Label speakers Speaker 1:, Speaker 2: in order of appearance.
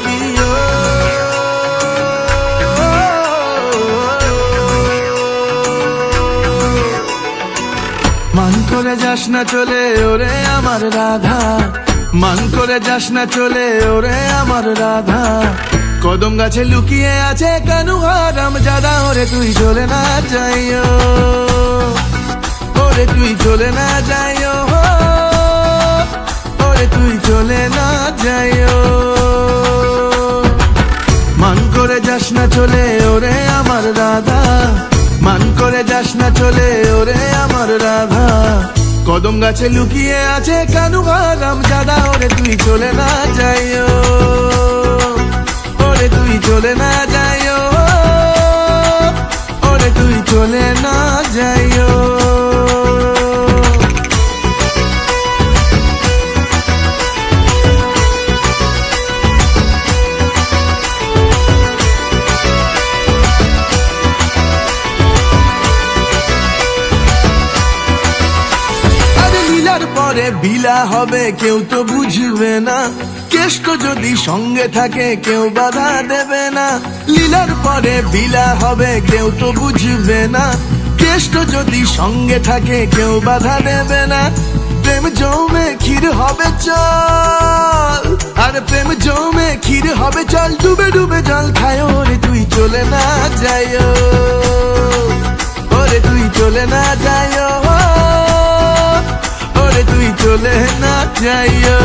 Speaker 1: কি মান করে যাস না চলে ওরে আমার রাধা, মান করে যাস না চলে ওরে আমার রাধা। কদম গাছে লুকিয়ে আছে কানু হারাম জাদা, ওরে তুই চলে না যাইও, ওরে তুই চলে না যাইও, ওরে তুই চলে না যাইও। মান করে যাস না চলে ওরে আমার রাধা, মান করে যাস না চলে ওরে আমার রাধা। কদম গাছে লুকিয়ে আছে কানু হারাম জাদা, ওরে তুই চলে না যাইও, ওরে তুই চলে না যাইও, ওরে তুই চলে না যাইও। পরে বিলা হবে কেউ তো বুঝবে না, কেষ্ট যদি সঙ্গে থাকে কেউ বাধা দেবে না। লীলার পরে বিলা হবে কেউ তো বুঝবে না, কেষ্ট যদি সঙ্গে থাকে কেউ বাধা দেবে না। প্রেম জমে ক্ষীর হবে চল, আর প্রেম জমে ক্ষীর হবে চল, ডুবে ডুবে জল খায়, ওরে তুই চলে না যাইও, ওরে তুই চলে না যাইও, ওরে তুই চলে না যাইও।